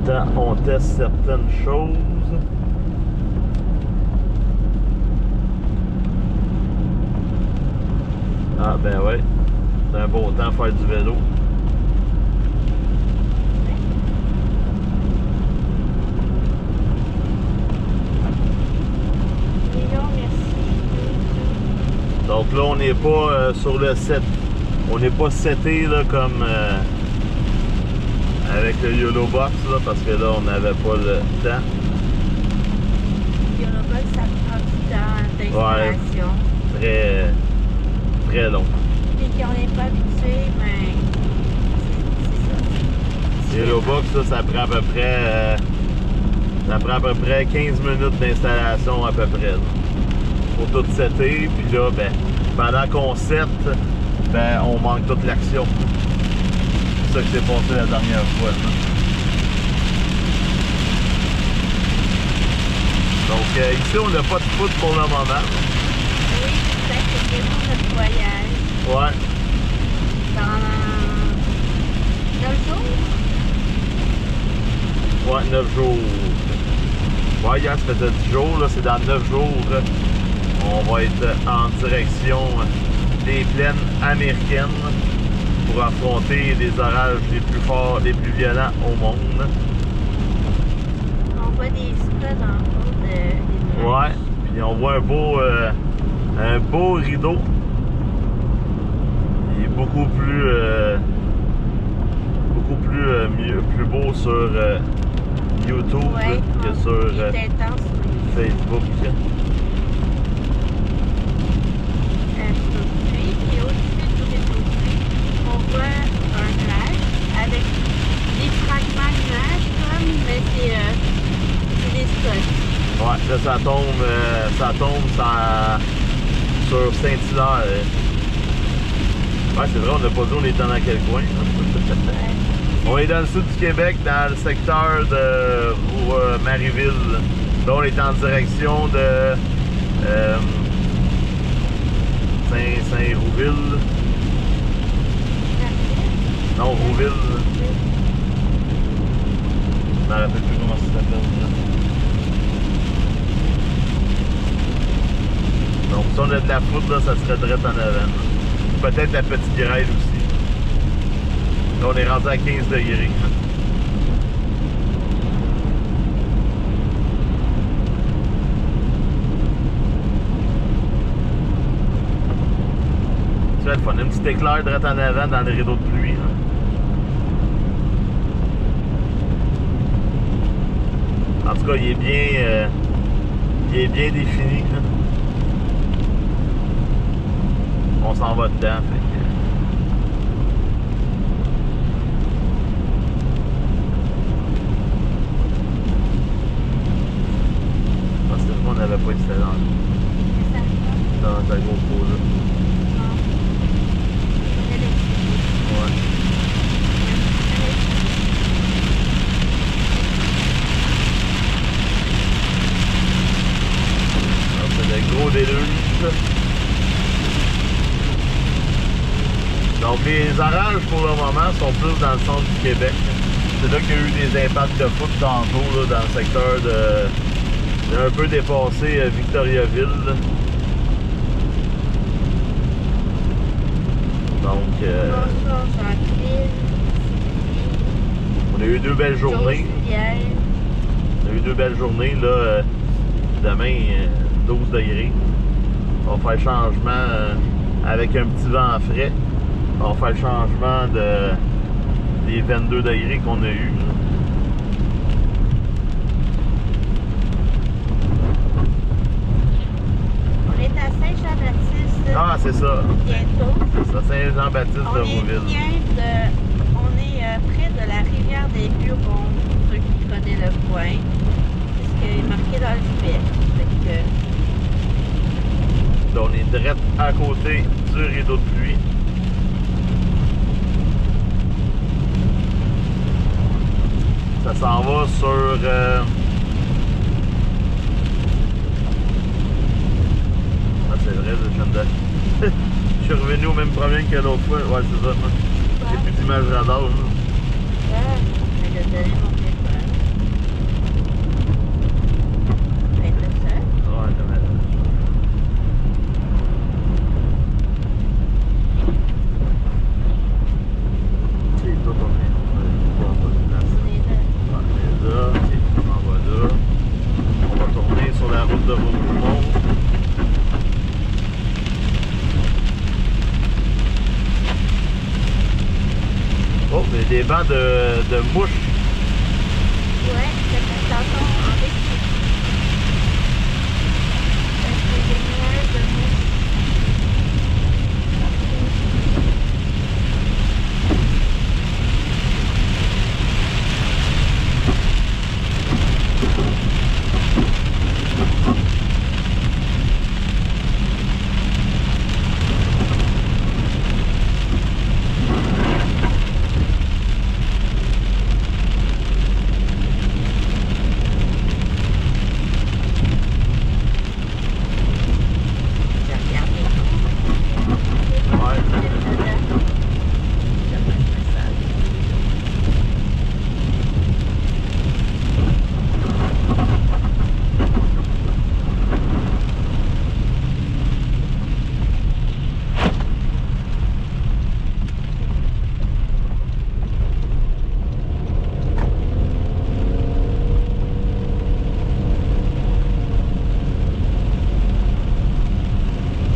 temps, on teste certaines choses. Ah ben ouais, c'est un bon temps à faire du vélo. Donc là, on n'est pas sur le set. On n'est pas seté là, comme avec le YOLO Box là, parce que là, on n'avait pas le temps. Le YOLO Box, ça prend du temps d'installation. Ouais, très long. Et qu'on n'est pas habitué, ben, c'est ça. Le YOLO Box, là, ça prend à peu près 15 minutes d'installation à peu près. Là, pour tout setter, puis là, ben, pendant qu'on set, ben, on manque toute l'action. C'est ça qui s'est passé la dernière fois. Là. Donc ici, on n'a pas de foot pour le moment. Oui, c'est ça, c'est vraiment notre voyage. Ouais. Dans 9 jours? Ouais, 9 jours. Ouais, hier, ça faisait 10 jours, là, c'est dans 9 jours. On va être en direction des plaines américaines pour affronter les orages les plus forts, les plus violents au monde. On voit des spots en haut des nuages. Ouais, puis on voit un beau rideau. Il est beaucoup plus plus beau sur YouTube Ouais, que sur il est intense. Facebook. Puis au-dessus du rideau de pluie, on voit un nuage avec des fragments de nuages comme, mais c'est des spots. Ouais, là ça tombe sur Saint-Hilaire. Ouais, c'est vrai, on n'a pas dit on était dans quel coin. On est dans le sud du Québec, dans le secteur de Marieville. Là, on est en direction de Saint-Rouville. Non, Rouville. Je me rappelle plus comment ça s'appelle. Donc, si on a de la foudre, là, ça serait direct en avant. Peut-être la petite grêle aussi. Là, on est rendu à 15 degrés. Tu vois, le fun. Un petit éclair direct en avant dans le rideau de pluie. En tout cas, il est bien défini. On s'en va dedans. Fait que... Parce que on n'avait pas installé dans ta grosse peau là. Ouais. C'est des gros déluge. Donc les orages pour le moment sont plus dans le centre du Québec. C'est là qu'il y a eu des impacts de foudre tantôt là, dans le secteur de un peu dépassé Victoriaville. Donc on a eu deux belles journées. On a eu deux belles journées là. Demain 12 degrés. On va faire le changement avec un petit vent frais. On va faire le changement des 22 degrés qu'on a eu. On est à Saint-Jean-Baptiste. Ah, c'est ça. Bientôt. C'est ça, Saint-Jean-Baptiste de Rouville. On est près de la rivière des Hurons, pour ceux qui connaissent le coin. C'est ce qui est marqué dans le fait. Donc, on est direct à côté du rideau de pluie. Ça s'en va sur... Ah, c'est vrai, je viens de... Je suis revenu au même problème que l'autre fois. Ouais, c'est ça. J'ai plus d'image radar. Je vais te donner mon téléphone. vent de mouche. Ouais, c'est une station en électrique. C'est des nuages de mouche.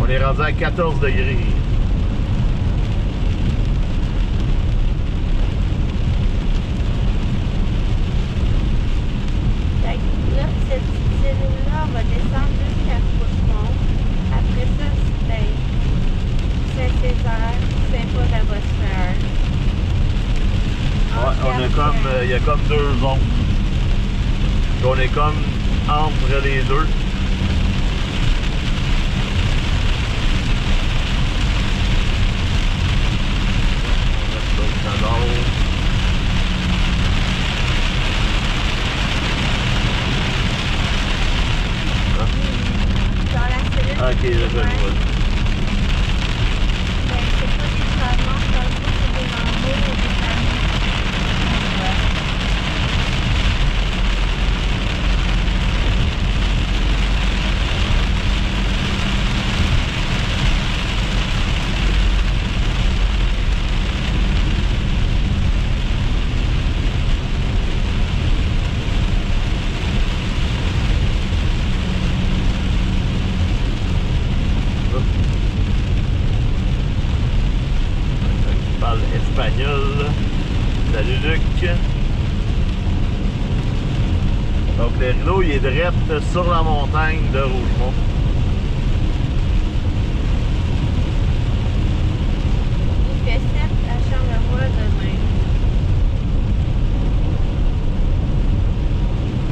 On est rendu à 14 degrés. Fait que là, cette cellule-là va descendre jusqu'à Fauchemont. Après ça, c'est Saint-Césaire, Saint-Paul-la-Bosphère. Ouais, on a comme, il y a comme deux zones. On est comme entre les deux. Dans la cellule, Ok, je le vois. Ben, c'est pas des fragments, c'est des lambeaux ou des fragments. Espagnol. Salut Luc. Donc le rideau il est direct sur la montagne de Rougemont. Il fait 7 à Charlevoix demain.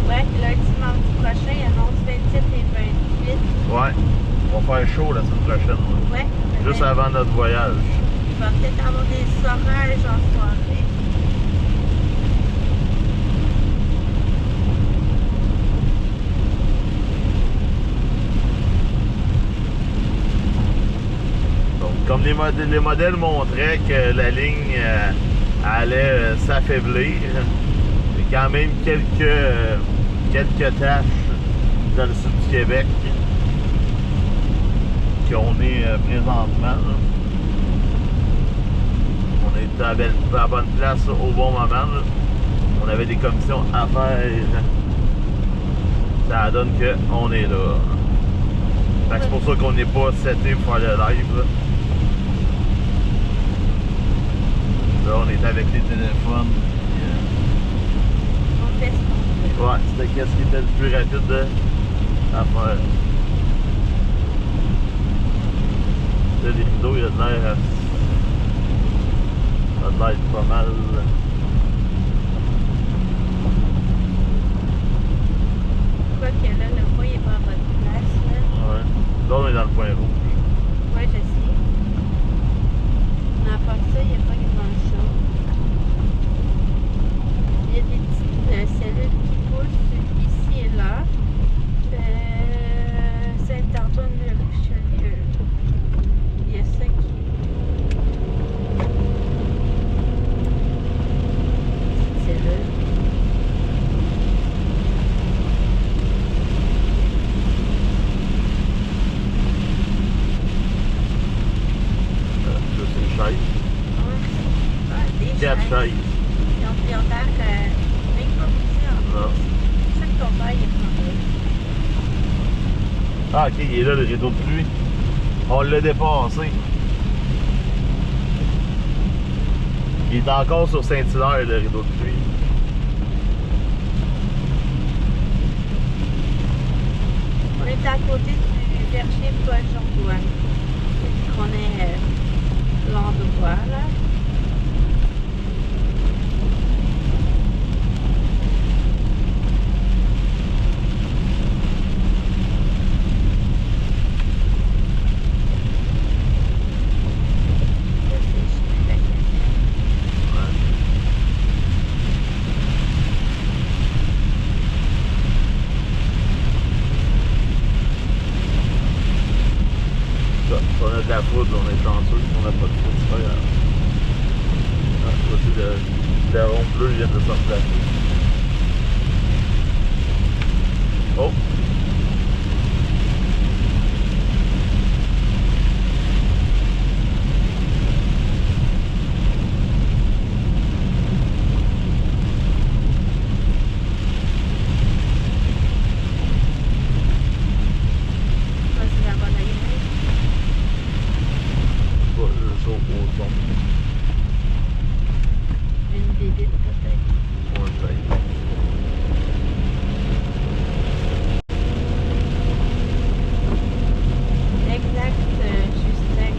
Ouais, lundi, mardi prochain, il annonce 27 et 28. Ouais. On va faire chaud la semaine prochaine. Ouais. Juste avant notre voyage. Il va peut-être avoir des orages en soirée. Donc, comme les modèles montraient que la ligne allait s'affaiblir, il y a quand même quelques taches dans le sud du Québec qu'on est présentement. Là. On est à la bonne place au bon moment. Là. On avait des commissions à faire. Ça donne qu'on est là. Fait que c'est pour ça qu'on n'est pas seté pour faire le live. Là, on est avec les téléphones. On fait ce qu'on peut. Ouais, c'était qu'est-ce qui était le plus rapide à faire. Là, les rideaux, il y a de l'air. Ça a l'air pas mal. Quoi que là, le point est pas à votre place. Là, Ouais. Là, on est dans le point rouge. ouais, je sais. Mais à part ça, il n'y a pas grand-chose. Il y a des petites cellules qui poussent ici et là. Saint-Antoine-de-Richelieu. Il y a ça qui. Petite cellule. Ça, c'est une chaise. Ouais. Ah, des 4 chaises. chaises. Ils ont l'air même pas poussé en Non. plus. C'est ça que ton père il est prendrait. Ah, ok, il est là, le rideau de pluie. On l'a dépassé. Il est encore sur Saint-Hilaire, le rideau de pluie. On est à côté du verger Paul Jourdouane. Je connais l'endroit là. On a de la foudre, on est chanceux. On n'a pas de foudre, c'est pas grave. Ah, c'est le rond bleu, il vient de sortir la foudre. Oh! Une bébite peut-être. Ouais, peut-être. Exact, Justin.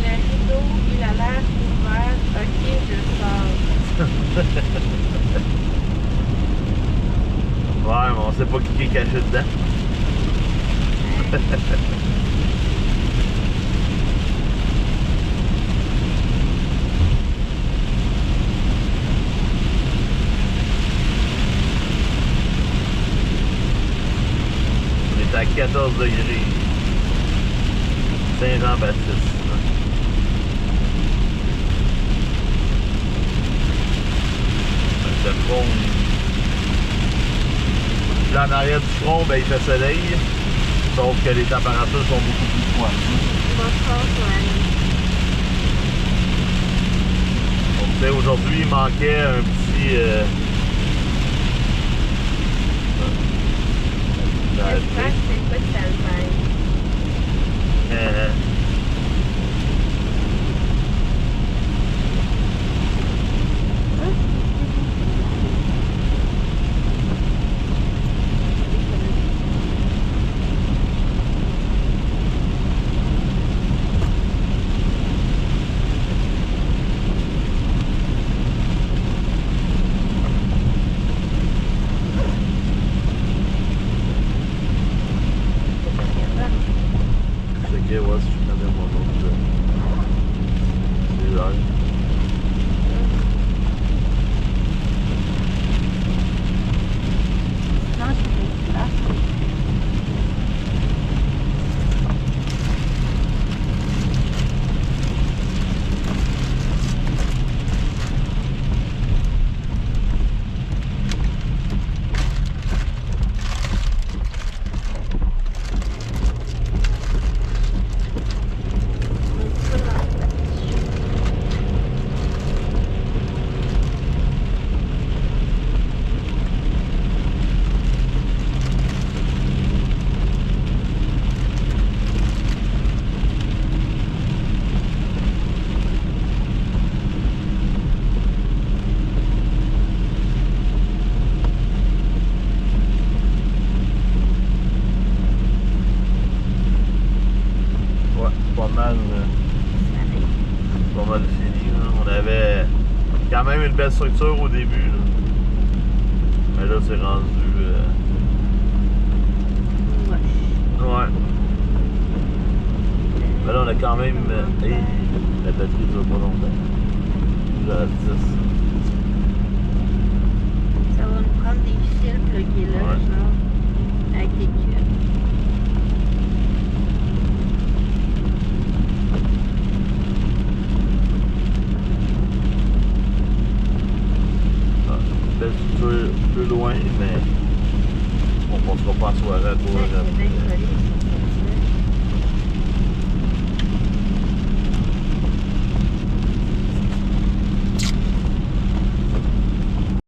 Le rideau, il a l'air ouvert. Ok, je sors. Ouais, mais on sait pas qui est caché dedans. On est à 14 degrés. Saint-Jean-Baptiste. Le front. Là, en arrière du front, ben, il fait soleil. Sauf que les températures sont beaucoup plus froides. On va fort sur la nuit. Donc, aujourd'hui, il manquait un petit... J'espère que c'est pas de salvaille. Ok, ouais, si je connais mon autre. C'est là. Non, je suis là. Pas mal fini. Là. On avait quand même une belle structure au début. Là. Mais là, c'est rendu... Ouais. Mais là, on a quand même... la batterie ne dure pas longtemps. J'ai à 10. Ça va nous prendre des fils plugués là, Ouais. genre, avec des cubes. Belle structure plus loin, mais on ne passera pas à soirée à cause de